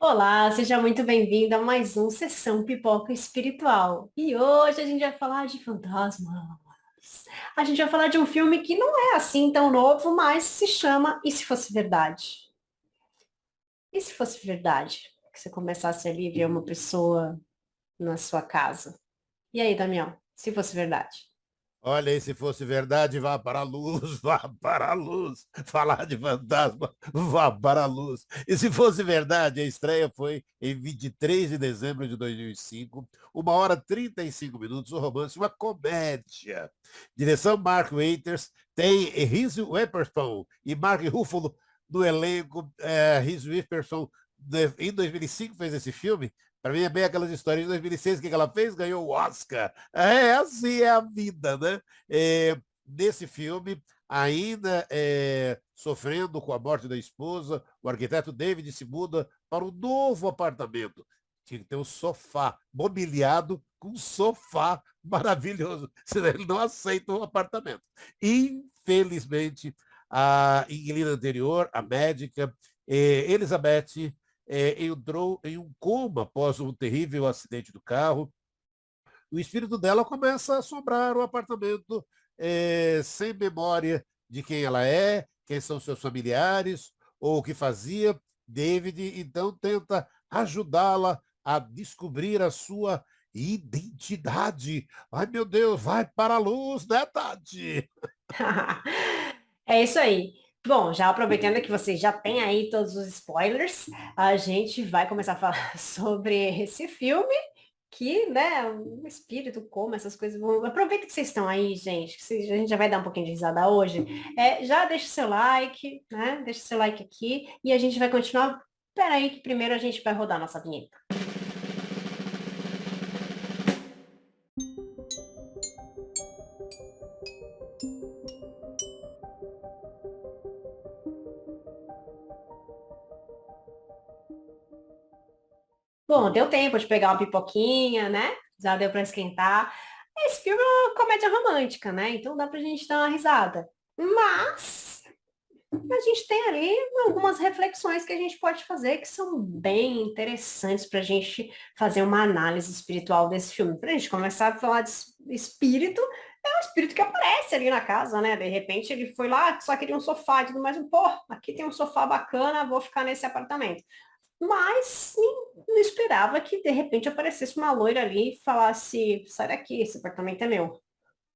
Olá, seja muito bem-vindo a mais um Sessão Pipoca Espiritual. E hoje a gente vai falar de fantasmas. A gente vai falar de um filme que não é assim tão novo, mas se chama E se fosse verdade? E se fosse verdade? Que você começasse ali a ver uma pessoa na sua casa. E aí, Damião? Se fosse verdade? Olha, e se fosse verdade, vá para a luz, vá para a luz. Falar de fantasma, vá para a luz. E se fosse verdade, a estreia foi em 23 de dezembro de 2005, 1h35, um romance, uma comédia. Direção Mark Waiters, tem Reese Witherspoon e Mark Ruffalo no elenco. Reese Witherspoon, em 2005, fez esse filme. Para mim é bem aquelas histórias de 2006, o que ela fez? Ganhou o Oscar. É assim é a vida, né? Nesse filme, ainda sofrendo com a morte da esposa, o arquiteto David se muda para um novo apartamento. Tinha que ter um sofá mobiliado com um sofá maravilhoso, senão ele não aceita o apartamento. Infelizmente, a inquilina anterior, a médica, Elizabeth, entrou em um coma após um terrível acidente do carro. O espírito dela começa a assombrar o apartamento, sem memória de quem ela é, quem são seus familiares, ou o que fazia. David então tenta ajudá-la a descobrir a sua identidade. Ai, meu Deus, vai para a luz, né, Tati? É isso aí. Bom, já aproveitando que você já tem aí todos os spoilers, a gente vai começar a falar sobre esse filme que, né, o espírito, como essas coisas vão. Aproveita que vocês estão aí, gente, que a gente já vai dar um pouquinho de risada hoje. Já deixa o seu like, né? Deixa o seu like aqui e a gente vai continuar. Peraí, que primeiro a gente vai rodar a nossa vinheta. Bom, deu tempo de pegar uma pipoquinha, né? Já deu para esquentar. Esse filme é uma comédia romântica, né? Então dá pra gente dar uma risada. Mas a gente tem ali algumas reflexões que a gente pode fazer que são bem interessantes para a gente fazer uma análise espiritual desse filme. Para a gente começar a falar de espírito, é um espírito que aparece ali na casa, né? De repente ele foi lá, só queria um sofá e tudo mais. Pô, aqui tem um sofá bacana, vou ficar nesse apartamento. Mas não esperava que de repente aparecesse uma loira ali e falasse, sai daqui, esse apartamento é meu.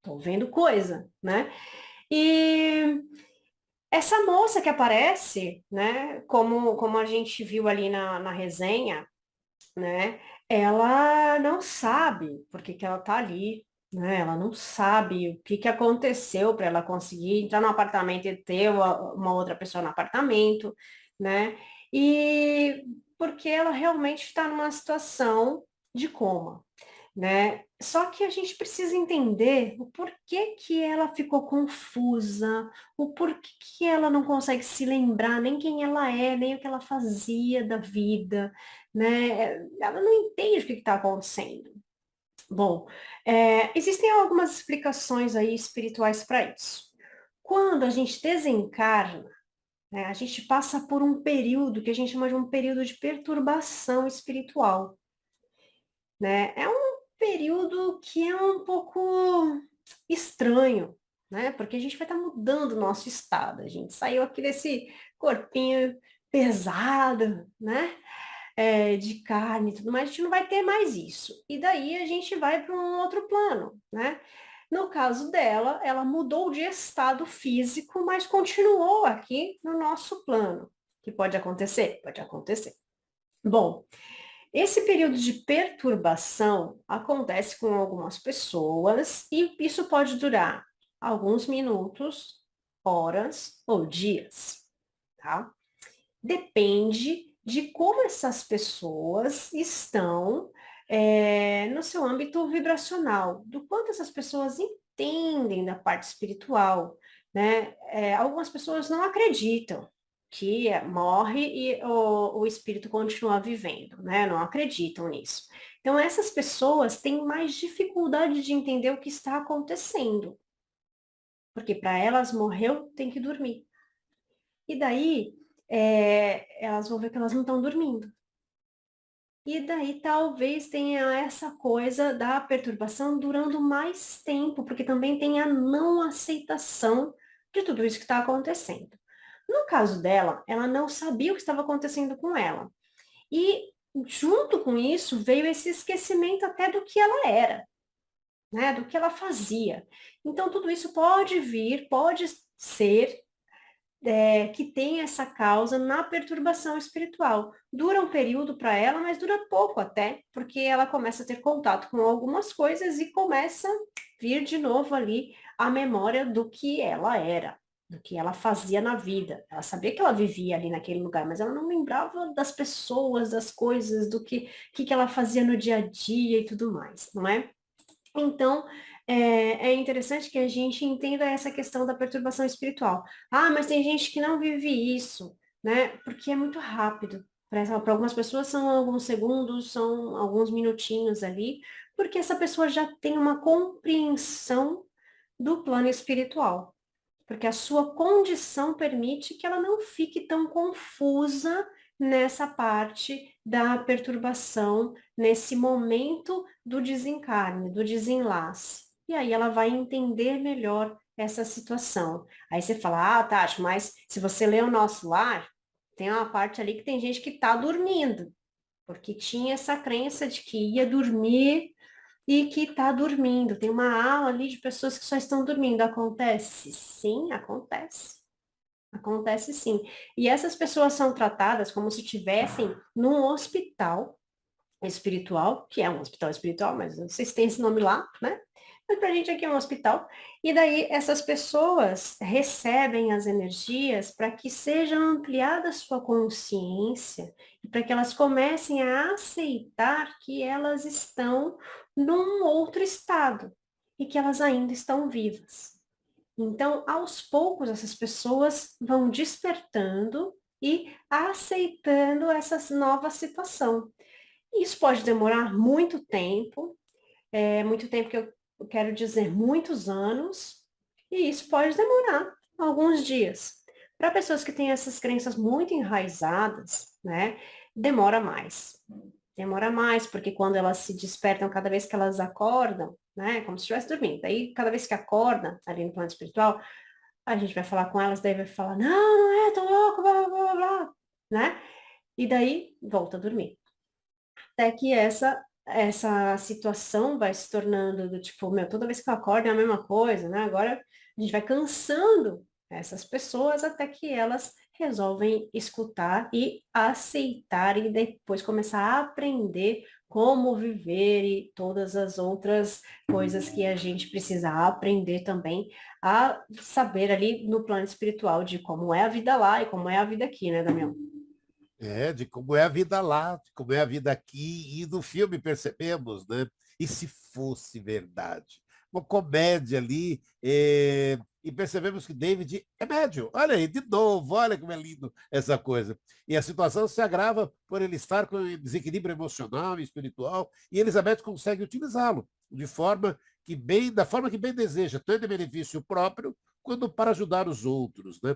Tô vendo coisa, né? E essa moça que aparece, né, como a gente viu ali na resenha, né, ela não sabe por que que ela tá ali, né, ela não sabe o que que aconteceu para ela conseguir entrar no apartamento e ter uma outra pessoa no apartamento, né, e porque ela realmente está numa situação de coma, né? Só que a gente precisa entender o porquê que ela ficou confusa, o porquê que ela não consegue se lembrar nem quem ela é, nem o que ela fazia da vida, né? Ela não entende o que está acontecendo. Bom, existem algumas explicações aí espirituais para isso. Quando a gente desencarna, né, a gente passa por um período que a gente chama de um período de perturbação espiritual, né? É um período que é um pouco estranho, né? Porque a gente vai estar mudando o nosso estado. A gente saiu aqui desse corpinho pesado, né? De carne e tudo mais, a gente não vai ter mais isso. E daí a gente vai para um outro plano, né? No caso dela, ela mudou de estado físico, mas continuou aqui no nosso plano. Que pode acontecer? Pode acontecer. Bom, esse período de perturbação acontece com algumas pessoas e isso pode durar alguns minutos, horas ou dias, tá? Depende de como essas pessoas estão no seu âmbito vibracional, do quanto essas pessoas entendem da parte espiritual, né? Algumas pessoas não acreditam que morre e o espírito continua vivendo, né? Não acreditam nisso. Então, essas pessoas têm mais dificuldade de entender o que está acontecendo, porque para elas morreu, tem que dormir. E daí, elas vão ver que elas não estão dormindo. E daí talvez tenha essa coisa da perturbação durando mais tempo, porque também tem a não aceitação de tudo isso que está acontecendo. No caso dela, ela não sabia o que estava acontecendo com ela. E junto com isso veio esse esquecimento até do que ela era, né? Do que ela fazia. Então tudo isso pode vir, pode ser que tem essa causa na perturbação espiritual. Dura um período para ela, mas dura pouco até, porque ela começa a ter contato com algumas coisas e começa a vir de novo ali a memória do que ela era, do que ela fazia na vida. Ela sabia que ela vivia ali naquele lugar, mas ela não lembrava das pessoas, das coisas, do que ela fazia no dia a dia e tudo mais, não é? Então, é interessante que a gente entenda essa questão da perturbação espiritual. Ah, mas tem gente que não vive isso, né? Porque é muito rápido. Para algumas pessoas são alguns segundos, são alguns minutinhos ali, porque essa pessoa já tem uma compreensão do plano espiritual. Porque a sua condição permite que ela não fique tão confusa nessa parte da perturbação, nesse momento do desencarne, do desenlace. E aí ela vai entender melhor essa situação. Aí você fala, ah, Tati, mas se você ler o Nosso Lar, tem uma parte ali que tem gente que está dormindo, porque tinha essa crença de que ia dormir e que está dormindo. Tem uma ala ali de pessoas que só estão dormindo. Acontece? Sim, acontece. Acontece sim. E essas pessoas são tratadas como se estivessem num hospital espiritual, que é um hospital espiritual, mas não sei se tem esse nome lá, né? Mas pra gente aqui é um hospital. E daí essas pessoas recebem as energias para que seja ampliada a sua consciência e para que elas comecem a aceitar que elas estão num outro estado e que elas ainda estão vivas. Então, aos poucos, essas pessoas vão despertando e aceitando essa nova situação. Isso pode demorar muito tempo que eu quero dizer muitos anos, e isso pode demorar alguns dias. Para pessoas que têm essas crenças muito enraizadas, né, demora mais. Demora mais, porque quando elas se despertam, cada vez que elas acordam, né, como se estivesse dormindo, aí cada vez que acorda ali no plano espiritual, a gente vai falar com elas, daí vai falar, não, não é, tô louco, blá, blá, blá, blá, né? E daí volta a dormir. Até que essa situação vai se tornando do tipo, meu, toda vez que eu acordo é a mesma coisa, né? Agora a gente vai cansando essas pessoas até que elas resolvem escutar e aceitar e depois começar a aprender como viver e todas as outras coisas que a gente precisa aprender também a saber ali no plano espiritual de como é a vida lá e como é a vida aqui, né, Damião? É, de como é a vida lá, de como é a vida aqui, e no filme percebemos, né? E se fosse verdade? Uma comédia ali, e percebemos que David é médio. Olha aí, de novo, olha como é lindo essa coisa. E a situação se agrava por ele estar com desequilíbrio emocional e espiritual, e Elizabeth consegue utilizá-lo de forma que bem, da forma que bem deseja, tanto em benefício próprio, quanto para ajudar os outros, né?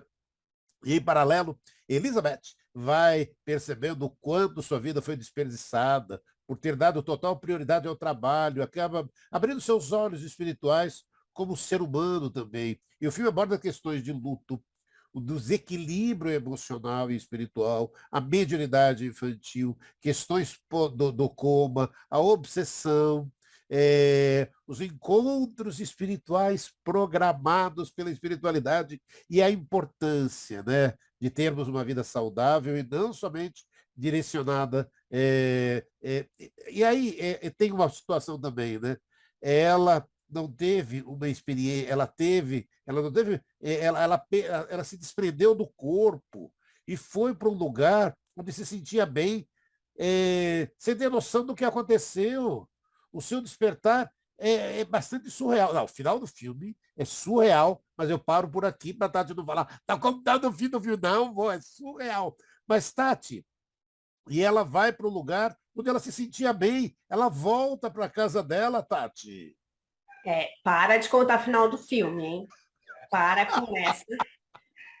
E, em paralelo, Elizabeth vai percebendo o quanto sua vida foi desperdiçada por ter dado total prioridade ao trabalho, acaba abrindo seus olhos espirituais como ser humano também. E o filme aborda questões de luto, o desequilíbrio emocional e espiritual, a mediunidade infantil, questões do coma, a obsessão, os encontros espirituais programados pela espiritualidade e a importância, né, de termos uma vida saudável e não somente direcionada. E aí tem uma situação também, né? Ela não teve uma experiência, ela não teve, ela se desprendeu do corpo e foi para um lugar onde se sentia bem, sem ter noção do que aconteceu. O seu despertar é bastante surreal. Não, o final do filme é surreal, mas eu paro por aqui para Tati não falar. Tá contando o fim do filme. Não, vou, é surreal. Mas, Tati, e ela vai para o lugar onde ela se sentia bem. Ela volta para a casa dela, Tati. Para de contar o final do filme, hein? Para com essa.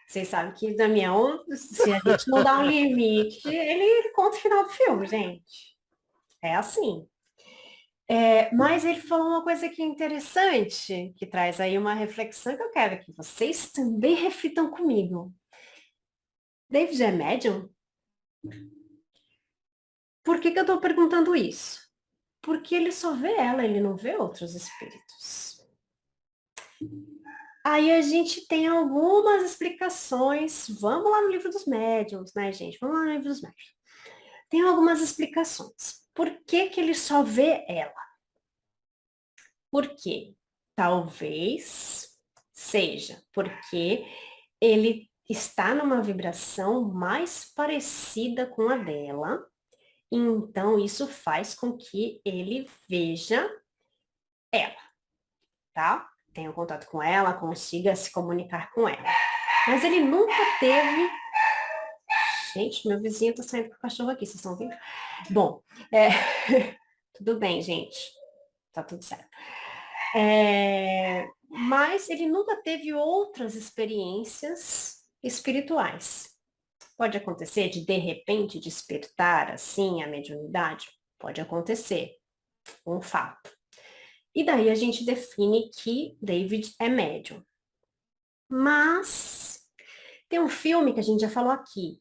Vocês sabem que Damião, se a gente não dá um limite, ele conta o final do filme, gente. É assim. Mas ele falou uma coisa que é interessante, que traz aí uma reflexão que eu quero que vocês também reflitam comigo. David é médium? Por que que eu estou perguntando isso? Porque ele só vê ela, ele não vê outros espíritos. Aí a gente tem algumas explicações. Vamos lá no livro dos médiuns, né, gente? Vamos lá no livro dos médiuns. Tem algumas explicações. Por que que ele só vê ela? Por quê? Talvez seja porque ele está numa vibração mais parecida com a dela, então isso faz com que ele veja ela, tá? Tenha contato com ela, consiga se comunicar com ela. Mas ele nunca teve. Gente, meu vizinho tá saindo com o cachorro aqui, vocês estão vendo? Bom, tudo bem, gente. Tá tudo certo. Mas ele nunca teve outras experiências espirituais. Pode acontecer de repente, despertar, assim, a mediunidade? Pode acontecer, um fato. E daí a gente define que David é médium. Mas tem um filme que a gente já falou aqui,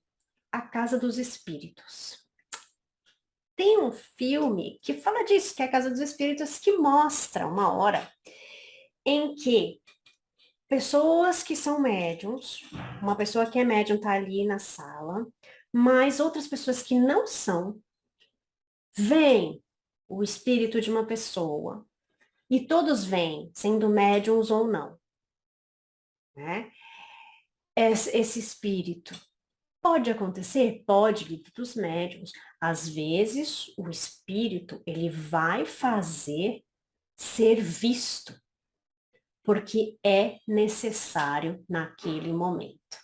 A Casa dos Espíritos. Tem um filme que fala disso, que é A Casa dos Espíritos, que mostra uma hora em que pessoas que são médiums, uma pessoa que é médium está ali na sala, mas outras pessoas que não são, veem o espírito de uma pessoa. E todos veem, sendo médiums ou não, né? Esse espírito pode acontecer? Pode, livro dos médiuns. Às vezes, o espírito, ele vai fazer ser visto, porque é necessário naquele momento.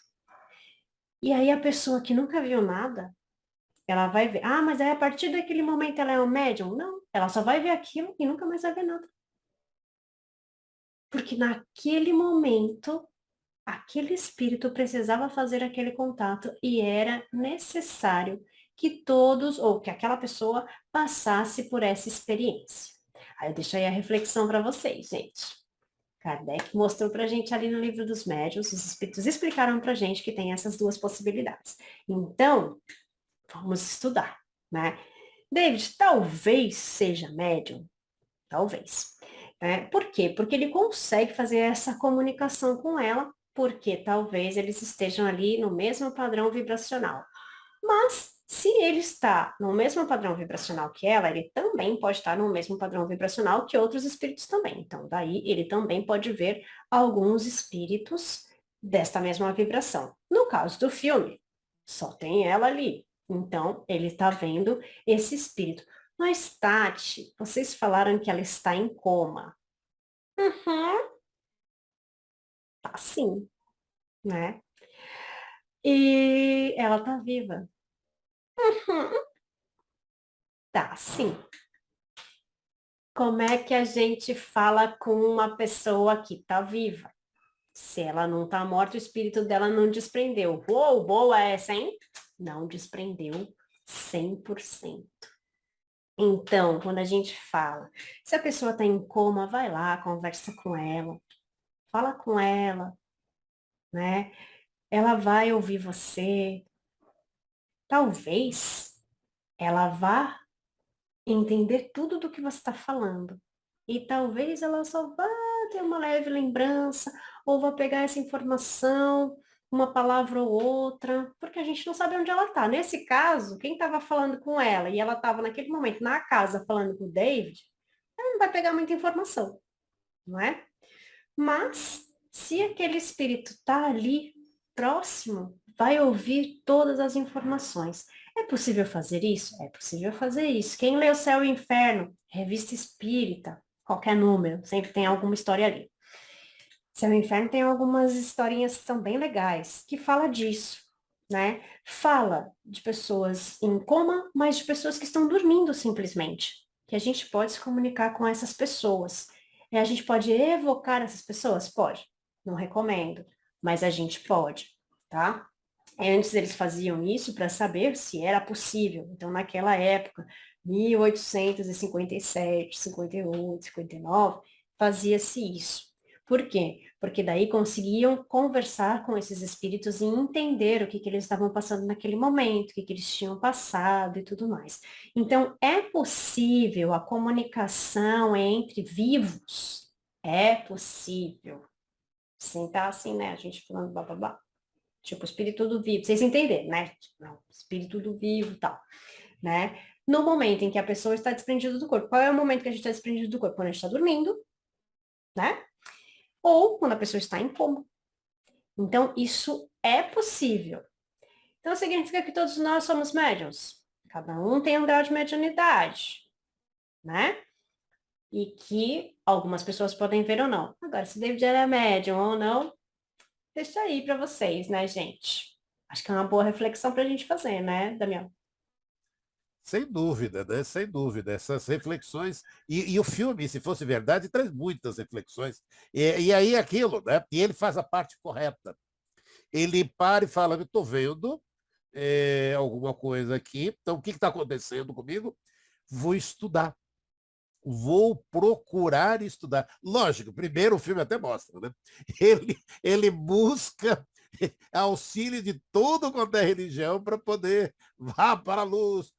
E aí a pessoa que nunca viu nada, ela vai ver, ah, mas aí a partir daquele momento ela é um médium? Não, ela só vai ver aquilo e nunca mais vai ver nada. Porque naquele momento, aquele espírito precisava fazer aquele contato e era necessário que todos, ou que aquela pessoa passasse por essa experiência. Aí eu deixo aí a reflexão para vocês, gente. Kardec mostrou para a gente ali no livro dos médiuns, os espíritos explicaram para a gente que tem essas duas possibilidades. Então, vamos estudar, né? David, talvez seja médium, talvez. Por quê? Porque ele consegue fazer essa comunicação com ela, porque talvez eles estejam ali no mesmo padrão vibracional. Mas, se ele está no mesmo padrão vibracional que ela, ele também pode estar no mesmo padrão vibracional que outros espíritos também. Então, daí ele também pode ver alguns espíritos desta mesma vibração. No caso do filme, só tem ela ali. Então, ele está vendo esse espírito. Mas, Tati, vocês falaram que ela está em coma. Uhum, tá sim, né? E ela tá viva. Uhum, tá sim. Como é que a gente fala com uma pessoa que tá viva? Se ela não tá morta, o espírito dela não desprendeu. Uou, boa essa, hein? Não desprendeu 100%. Então, quando a gente fala, se a pessoa está em coma, vai lá, conversa com ela, fala com ela, né? Ela vai ouvir você. Talvez ela vá entender tudo do que você está falando. E talvez ela só vá ter uma leve lembrança, ou vá pegar essa informação, uma palavra ou outra, porque a gente não sabe onde ela está. Nesse caso, quem estava falando com ela e ela estava naquele momento na casa falando com o David, ela não vai pegar muita informação, não é? Mas, se aquele espírito está ali próximo, vai ouvir todas as informações. É possível fazer isso? É possível fazer isso. Quem lê O Céu e o Inferno, Revista Espírita, qualquer número, sempre tem alguma história ali. Céu e Inferno tem algumas historinhas que são bem legais, que fala disso, né? Fala de pessoas em coma, mas de pessoas que estão dormindo simplesmente. Que a gente pode se comunicar com essas pessoas. A gente pode evocar essas pessoas? Pode. Não recomendo, mas a gente pode, tá? Antes eles faziam isso para saber se era possível. Então, naquela época, 1857, 58, 59, fazia-se isso. Por quê? Porque daí conseguiam conversar com esses espíritos e entender o que, que eles estavam passando naquele momento, o que, que eles tinham passado e tudo mais. Então, é possível a comunicação entre vivos? É possível. Sem estar assim, né? A gente falando blá. Tipo, espírito do vivo. Vocês entenderam, né? Tipo, não, espírito do vivo e tal, né? No momento em que a pessoa está desprendida do corpo. Qual é o momento que a gente está desprendido do corpo? Quando a gente está dormindo, né? Ou quando a pessoa está em coma. Então, isso é possível. Então, significa que todos nós somos médiums. Cada um tem um grau de mediunidade, né? E que algumas pessoas podem ver ou não. Agora, se David era médium ou não, deixa aí para vocês, né, gente? Acho que é uma boa reflexão para a gente fazer, né, Damião? Sem dúvida, né? Sem dúvida. Essas reflexões. E o filme, se fosse verdade, traz muitas reflexões. E aí é aquilo, né? E ele faz a parte correta. Ele para e fala: eu estou vendo alguma coisa aqui. Então, o que está acontecendo comigo? Vou estudar. Vou procurar estudar. Lógico, primeiro o filme até mostra, né? Ele busca auxílio de tudo quanto é religião para poder vá para a luz,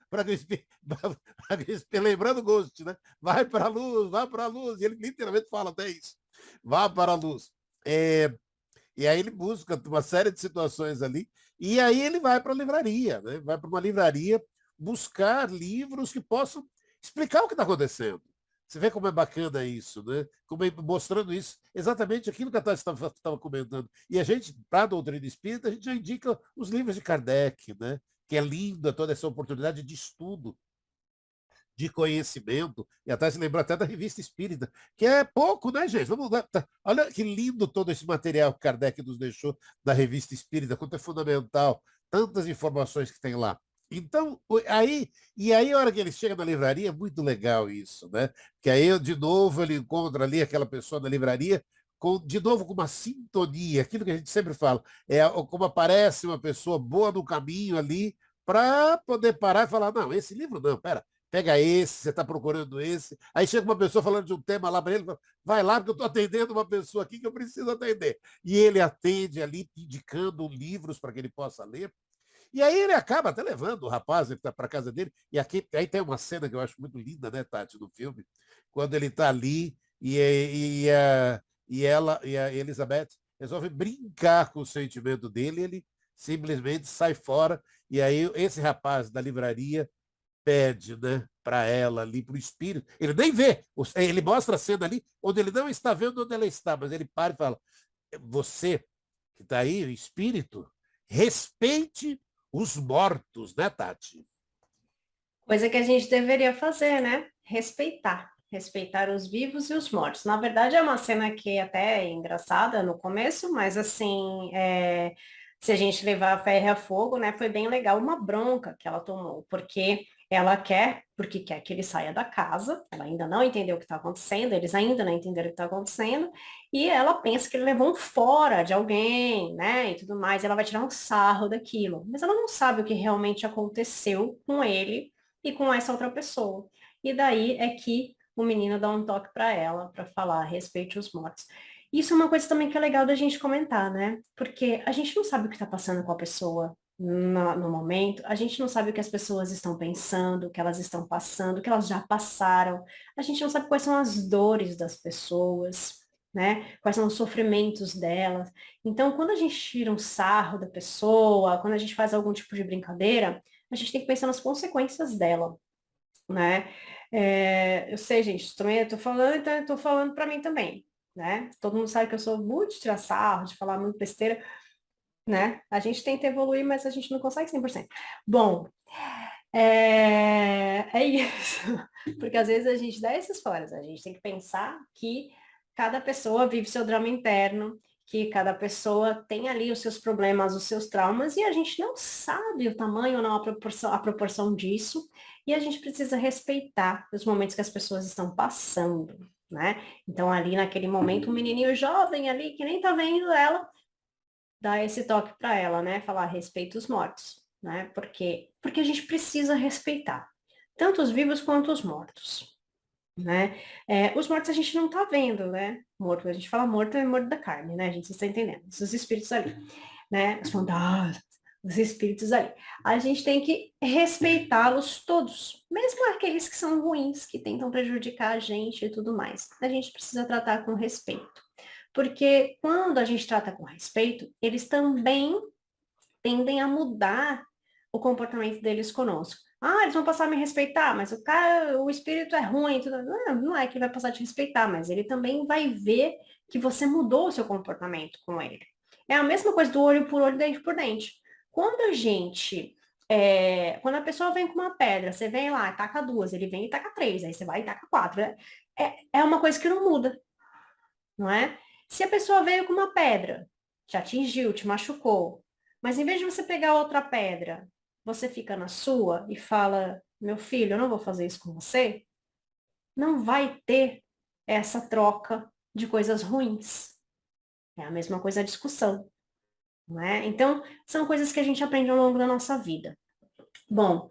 lembrando o Ghost, né? Vai para a luz, vá para a luz. E ele literalmente fala até isso. Vá para a luz. E aí ele busca uma série de situações ali, e aí ele vai para a livraria, né? Vai para uma livraria buscar livros que possam explicar o que está acontecendo. Você vê como é bacana isso, né? Mostrando isso, exatamente aquilo que a Tati estava comentando. E a gente, para a doutrina espírita, a gente já indica os livros de Kardec, né? Que é linda toda essa oportunidade de estudo, de conhecimento, e até se lembrou até da revista Espírita, que é pouco, né, gente? Vamos lá, olha que lindo todo esse material que Kardec nos deixou da revista Espírita, quanto é fundamental, tantas informações que tem lá. Então, aí a hora que ele chega na livraria, é muito legal isso, né? Que aí, de novo, ele encontra ali aquela pessoa na livraria, de novo com uma sintonia, aquilo que a gente sempre fala, como aparece uma pessoa boa no caminho ali, para poder parar e falar, não, esse livro não, pera, pega esse, você está procurando esse. Aí chega uma pessoa falando de um tema lá para ele, vai lá, porque eu estou atendendo uma pessoa aqui que eu preciso atender. E ele atende ali, indicando livros para que ele possa ler. E aí ele acaba até levando o rapaz para casa dele. E aqui aí tem uma cena que eu acho muito linda, né, Tati, no filme, quando ele está ali e a Elizabeth resolve brincar com o sentimento dele, ele simplesmente sai fora. E aí esse rapaz da livraria pede, né, para ela ali, para o espírito. Ele nem vê, ele mostra a cena ali onde ele não está vendo onde ela está, mas ele para e fala: você que está aí, o espírito, respeite os mortos, né, Tati? Coisa que a gente deveria fazer, né? Respeitar. Respeitar os vivos e os mortos. Na verdade, é uma cena que até é engraçada no começo, mas assim, se a gente levar a ferro a fogo, né? Foi bem legal uma bronca que ela tomou, porque quer que ele saia da casa, ela ainda não entendeu o que está acontecendo, eles ainda não entenderam o que está acontecendo, e ela pensa que ele levou um fora de alguém, né? E tudo mais, e ela vai tirar um sarro daquilo. Mas ela não sabe o que realmente aconteceu com ele e com essa outra pessoa. E daí é que o menino dá um toque para ela, para falar, respeite os mortos. Isso é uma coisa também que é legal da gente comentar, né? Porque a gente não sabe o que está passando com a pessoa no momento, a gente não sabe o que as pessoas estão pensando, o que elas estão passando, o que elas já passaram, a gente não sabe quais são as dores das pessoas, né? Quais são os sofrimentos delas. Então, quando a gente tira um sarro da pessoa, quando a gente faz algum tipo de brincadeira, a gente tem que pensar nas consequências dela, né? Eu sei, gente, também eu tô falando, então eu tô falando para mim também, né? Todo mundo sabe que eu sou muito de tirar sarro, de falar muito besteira, né? A gente tenta evoluir, mas a gente não consegue 100%. Bom, é isso. Porque às vezes a gente dá esses foras, a gente tem que pensar que cada pessoa vive seu drama interno, que cada pessoa tem ali os seus problemas, os seus traumas, e a gente não sabe o tamanho ou não a proporção disso, e a gente precisa respeitar os momentos que as pessoas estão passando, né? Então ali naquele momento, um menininho jovem ali, que nem tá vendo ela, dar esse toque para ela, né? Falar respeita os mortos, né? Porque a gente precisa respeitar tanto os vivos quanto os mortos, né? Os mortos a gente não tá vendo, né? Morto, a gente fala morto é morto da carne, né? A gente está entendendo. Os espíritos ali, né? Os fantasmas, os espíritos ali. A gente tem que respeitá-los todos, mesmo aqueles que são ruins, que tentam prejudicar a gente e tudo mais. A gente precisa tratar com respeito. Porque quando a gente trata com respeito, eles também tendem a mudar o comportamento deles conosco. Ah, eles vão passar a me respeitar, mas o cara, o espírito é ruim, tudo. Não, não é que ele vai passar a te respeitar, mas ele também vai ver que você mudou o seu comportamento com ele. É a mesma coisa do olho por olho, dente por dente. Quando a gente, quando a pessoa vem com uma pedra, você vem lá, taca duas, ele vem e taca três, aí você vai e taca quatro. É uma coisa que não muda, não é? Se a pessoa veio com uma pedra, te atingiu, te machucou, mas em vez de você pegar outra pedra, você fica na sua e fala, meu filho, eu não vou fazer isso com você, não vai ter essa troca de coisas ruins. É a mesma coisa a discussão, não é? Então, são coisas que a gente aprende ao longo da nossa vida. Bom,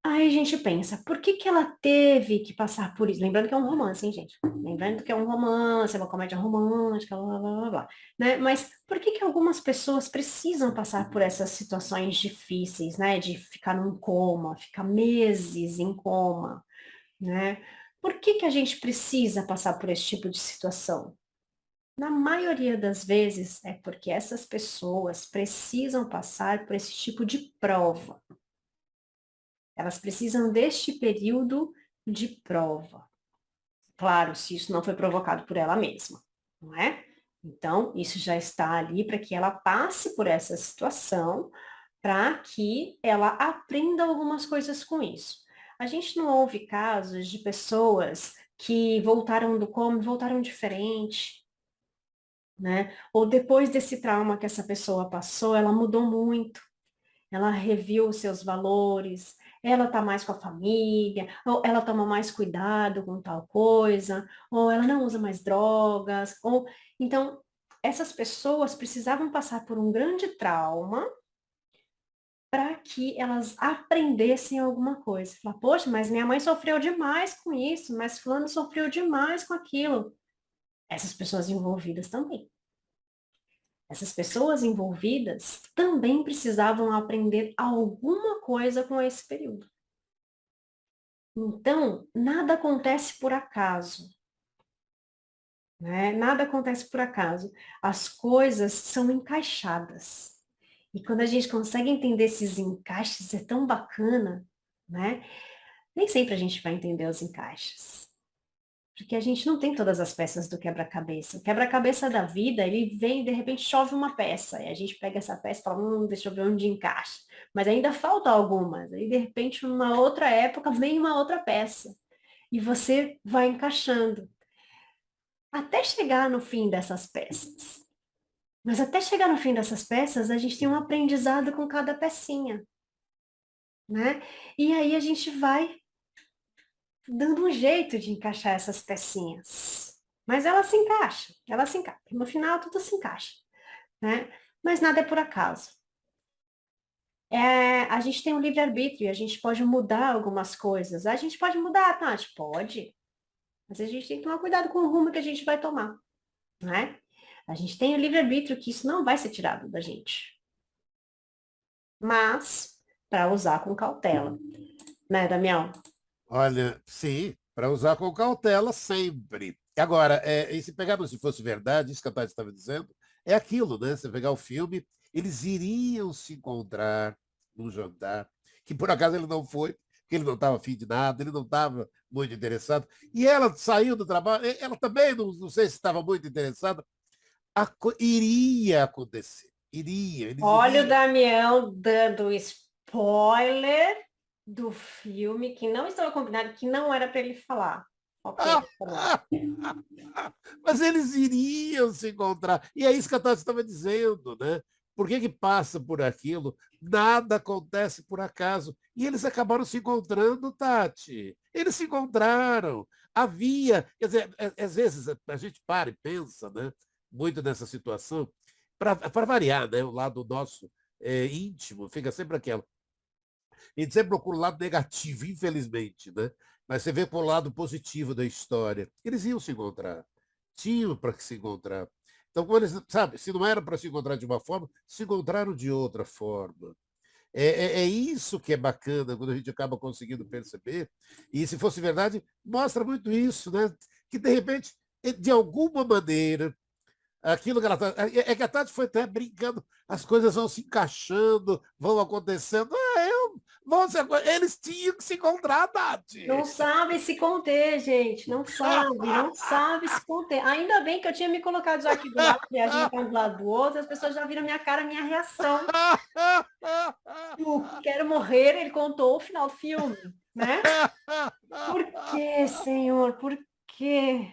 aí a gente pensa, por que que ela teve que passar por isso? Lembrando que é um romance, hein, gente? Lembrando que é um romance, é uma comédia romântica, blá, blá, blá, blá, né? Mas por que que algumas pessoas precisam passar por essas situações difíceis, né? De ficar num coma, ficar meses em coma, né? Por que que a gente precisa passar por esse tipo de situação? Na maioria das vezes é porque essas pessoas precisam passar por esse tipo de prova. Elas precisam deste período de prova. Claro, se isso não foi provocado por ela mesma, não é? Então, isso já está ali para que ela passe por essa situação, para que ela aprenda algumas coisas com isso. A gente não ouve casos de pessoas que voltaram do coma e voltaram diferente, né? Ou depois desse trauma que essa pessoa passou, ela mudou muito, ela reviu os seus valores, ela está mais com a família, ou ela toma mais cuidado com tal coisa, ou ela não usa mais drogas, ou então essas pessoas precisavam passar por um grande trauma para que elas aprendessem alguma coisa. Falar, poxa, mas minha mãe sofreu demais com isso, mas fulano sofreu demais com aquilo. Essas pessoas envolvidas também. Essas pessoas envolvidas também precisavam aprender alguma coisa com esse período. Então, nada acontece por acaso, né? Nada acontece por acaso. As coisas são encaixadas. E quando a gente consegue entender esses encaixes, é tão bacana, né? Nem sempre a gente vai entender os encaixes. Porque a gente não tem todas as peças do quebra-cabeça. O quebra-cabeça da vida, ele vem e de repente chove uma peça. E a gente pega essa peça e fala, deixa eu ver onde encaixa. Mas ainda falta algumas. Aí, de repente, numa outra época, vem uma outra peça. E você vai encaixando. Até chegar no fim dessas peças. Mas até chegar no fim dessas peças, a gente tem um aprendizado com cada pecinha, né? E aí a gente vai dando um jeito de encaixar essas pecinhas. Mas ela se encaixa. No final tudo se encaixa, né? Mas nada é por acaso. A gente tem um livre-arbítrio, a gente pode mudar algumas coisas. A gente pode mudar, Tati? Pode. Mas a gente tem que tomar cuidado com o rumo que a gente vai tomar, né? A gente tem o livre-arbítrio que isso não vai ser tirado da gente. Mas para usar com cautela, né, Damião? Olha, sim, para usar com cautela sempre. Agora, e se pegarmos se fosse verdade, isso que a Tati estava dizendo, é aquilo, né? Você pegar o filme, eles iriam se encontrar num jantar, que por acaso ele não foi, porque ele não estava afim de nada, ele não estava muito interessado. E ela saiu do trabalho, ela também, não sei se estava muito interessada, iria acontecer. Eles Olha o iriam. Damião dando spoiler do filme que não estava combinado, que não era para ele falar. Ok, tá bom. Mas eles iriam se encontrar. E é isso que a Tati estava dizendo, né? Por que que passa por aquilo? Nada acontece por acaso. E eles acabaram se encontrando, Tati. Eles se encontraram. Havia, quer dizer, às vezes a gente para e pensa, né? Muito nessa situação. para variar, né? O lado nosso íntimo fica sempre aquela. A gente sempre procura o lado negativo, infelizmente, né? Mas você vê por o lado positivo da história. Eles iam se encontrar. Tinham para se encontrar. Então, quando eles, sabe, se não era para se encontrar de uma forma, se encontraram de outra forma. É isso que é bacana quando a gente acaba conseguindo perceber. E se fosse verdade, mostra muito isso, né? Que de repente, de alguma maneira, aquilo que ela tá, é que a Tati foi até brincando, as coisas vão se encaixando, vão acontecendo. Eles tinham que se encontrar, Não Tati. sabe se conter, gente. Não sabe se conter. Ainda bem que eu tinha me colocado já aqui do lado, e a gente tá do lado do outro, as pessoas já viram minha cara, minha reação. O Quero Morrer, ele contou o final do filme, né? Por quê, Senhor? Por quê?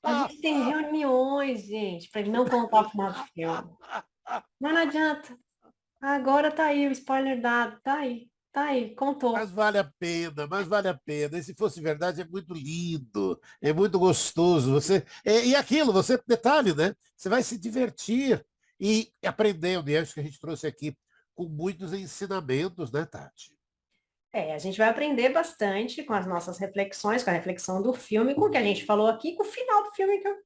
A gente tem reuniões, gente, para ele não contar o final do filme. Mas não adianta. Agora tá aí o spoiler dado. Tá aí, contou. Mas vale a pena. E se fosse verdade, é muito lindo, é muito gostoso. E aquilo, detalhe, né? Você vai se divertir e aprendendo. E acho que a gente trouxe aqui com muitos ensinamentos, né, Tati? A gente vai aprender bastante com as nossas reflexões, com a reflexão do filme, com o que a gente falou aqui, com o final do filme que eu...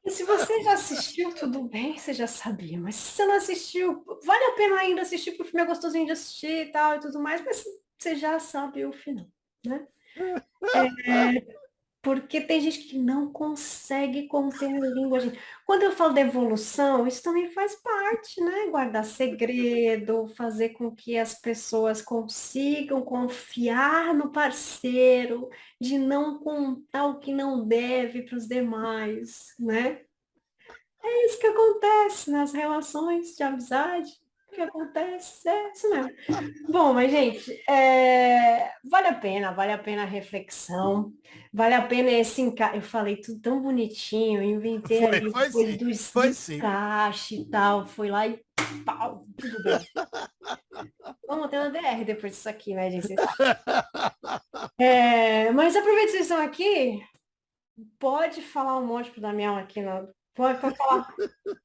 E se você já assistiu, tudo bem, você já sabia, mas se você não assistiu, vale a pena ainda assistir, porque o filme é gostosinho de assistir e tal e tudo mais, mas você já sabe o final, né? Porque tem gente que não consegue conter a língua, gente. Quando eu falo da evolução, isso também faz parte, né? Guardar segredo, fazer com que as pessoas consigam confiar no parceiro, de não contar o que não deve para os demais, né? É isso que acontece nas relações de amizade. O que acontece é isso mesmo. Bom, mas, gente, vale a pena a reflexão, vale a pena esse encaixe. Eu falei tudo tão bonitinho, inventei Foi, ali foi coisa sim, do foi sim. encaixe e tal, fui lá e pau, tudo bem. Vamos ter uma DR depois disso aqui, né, gente? Mas aproveita que vocês estão aqui, pode falar um monte pro Damião aqui, não. Pode falar.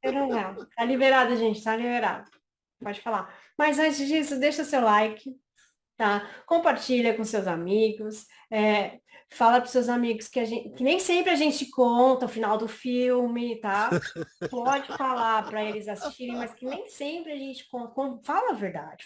Não. Tá liberado, gente, tá liberado. Pode falar. Mas antes disso, deixa seu like, tá? Compartilha com seus amigos, fala para seus amigos que nem sempre a gente conta o final do filme, tá? Pode falar para eles assistirem, mas que nem sempre a gente conta. Fala a verdade,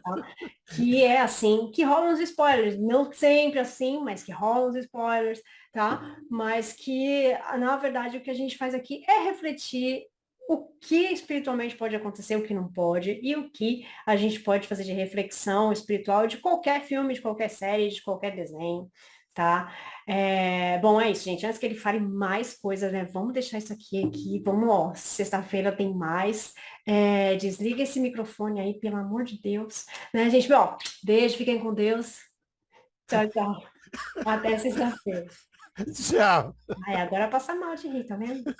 tá? Que é assim, que rolam os spoilers, não sempre assim, mas que rolam os spoilers, tá? Mas que, na verdade, o que a gente faz aqui é refletir o que espiritualmente pode acontecer, o que não pode, e o que a gente pode fazer de reflexão espiritual de qualquer filme, de qualquer série, de qualquer desenho, tá? Bom, é isso, gente. Antes que ele fale mais coisas, né? Vamos deixar isso aqui. Vamos, ó, sexta-feira tem mais. Desliga esse microfone aí, pelo amor de Deus. Né, gente? Bom, beijo, fiquem com Deus. Tchau, tchau. Até sexta-feira. Tchau. Agora passa mal de rir, tá vendo?